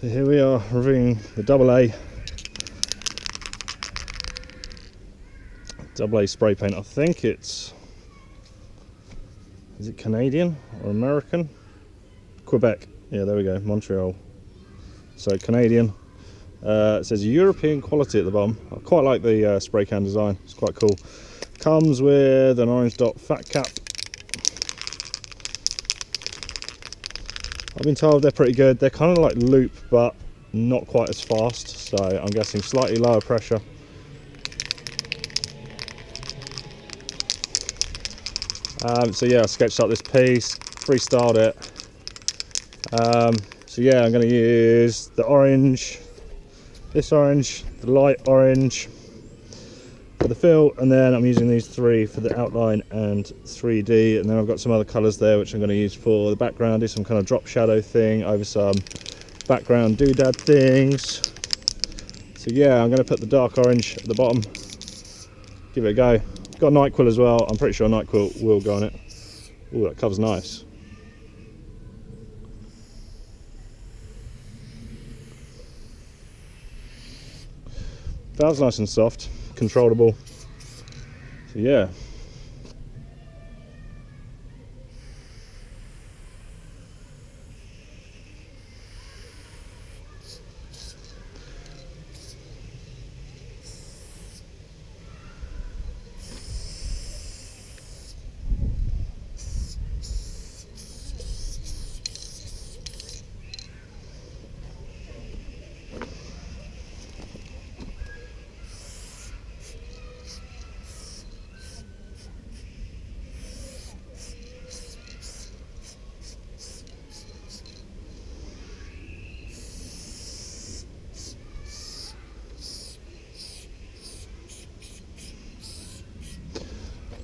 So here we are reviewing the AA spray paint. I think is it Canadian or American? Quebec. Yeah, there we go, Montreal. So Canadian. It says European quality at the bottom. I quite like the spray can design, it's quite cool. Comes with an orange dot fat cap. I've been told they're pretty good. They're kind of like loop, but not quite as fast. So I'm guessing slightly lower pressure. So yeah, I sketched up this piece, freestyled it. So yeah, I'm going to use the orange, this orange, the light orange for the fill, and then I'm using these three for the outline and 3D, and then I've got some other colours there which I'm going to use for the background. Do some kind of drop shadow thing over some background doodad things. So yeah, I'm going to put the dark orange at the bottom, give it a go. Got NyQuil as well. I'm pretty sure NyQuil will go on it. Oh, that cover's nice. Valve's nice and soft, controllable. So yeah.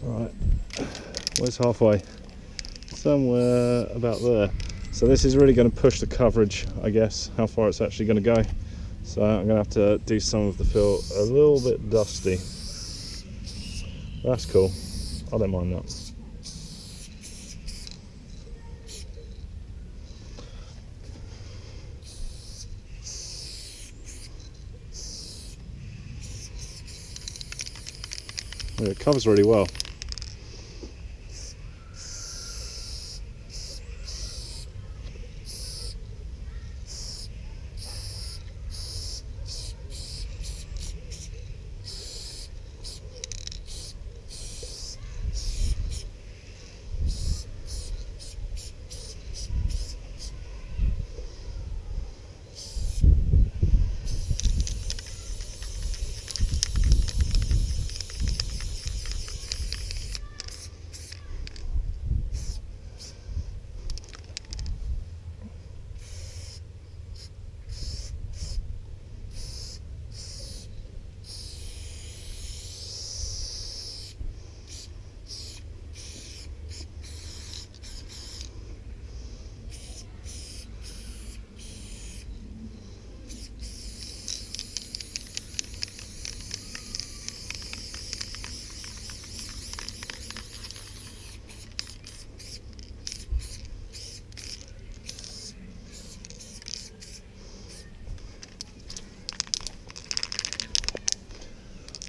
Right, where's halfway? Somewhere about there. So this is really going to push the coverage, I guess, how far it's actually going to go. So I'm going to have to do some of the fill a little bit dusty. That's cool, I don't mind that. It covers really well.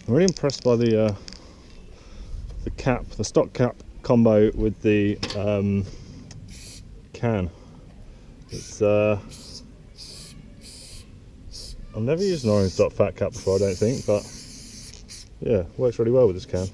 I'm really impressed by the cap, the stock cap combo with the can. It's I've never used an orange dot fat cap before, I don't think, but yeah, works really well with this can.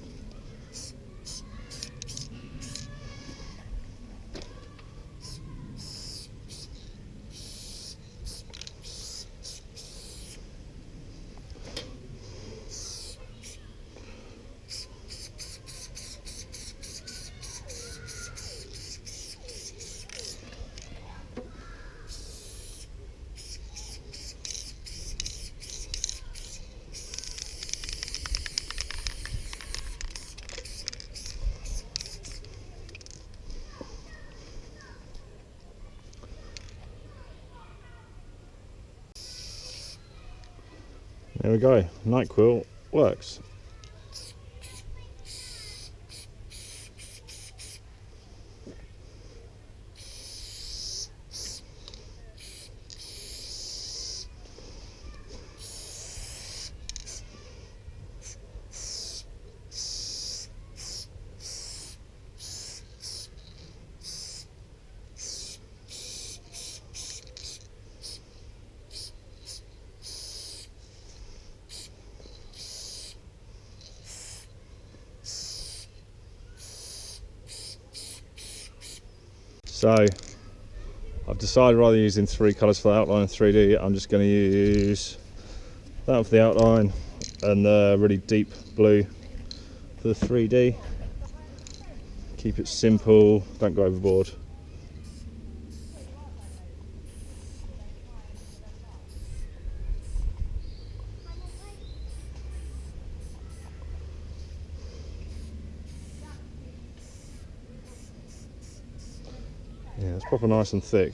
There we go, NyQuil works. So I've decided rather than using 3 colours for the outline and 3D, I'm just going to use that one for the outline and the really deep blue for the 3D. Keep it simple, don't go overboard. Yeah, it's proper nice and thick.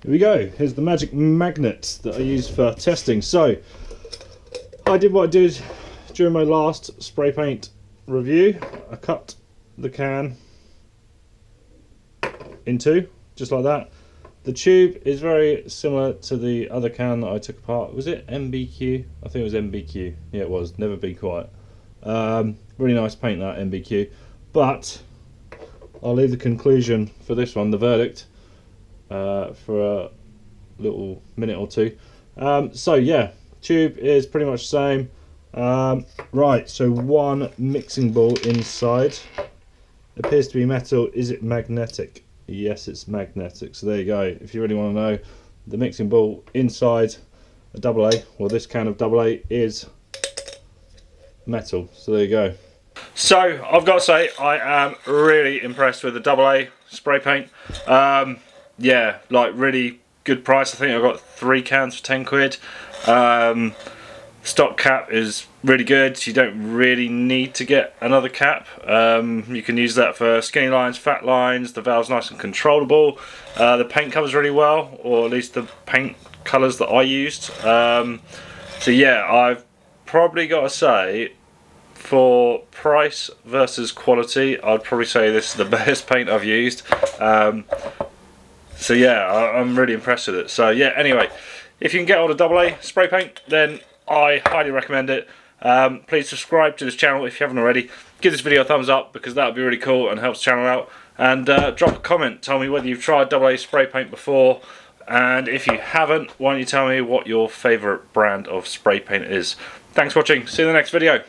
Here we go, here's the magic magnet that I used for testing. So, I did what I did during my last spray paint review. I cut the can in two, just like that. The tube is very similar to the other can that I took apart. Was it MBQ? I think it was MBQ. Yeah, it was. Never Be Quiet. Really nice paint, that MBQ. But I'll leave the conclusion for this one, the verdict, for a little minute or two. So yeah, tube is pretty much the same. Right, so one mixing bowl inside. Appears to be metal. Is it magnetic? Yes, it's magnetic. So there you go. If you really want to know, the mixing bowl inside a AA, well, this can of AA is metal. So there you go. So I've got to say, I am really impressed with the AA spray paint. Yeah, like really good price. I think I got 3 cans for 10 quid. Stock cap is really good. You don't really need to get another cap. You can use that for skinny lines, fat lines. The valve's nice and controllable. The paint covers really well, or at least the paint colours that I used. So yeah, I've probably got to say, for price versus quality, I'd probably say this is the best paint I've used. So yeah, I'm really impressed with it. So yeah, anyway, if you can get hold of AA spray paint, then I highly recommend it. Please subscribe to this channel if you haven't already. Give this video a thumbs up because that would be really cool and helps the channel out. And drop a comment, tell me whether you've tried AA spray paint before. And if you haven't, why don't you tell me what your favourite brand of spray paint is. Thanks for watching, see you in the next video.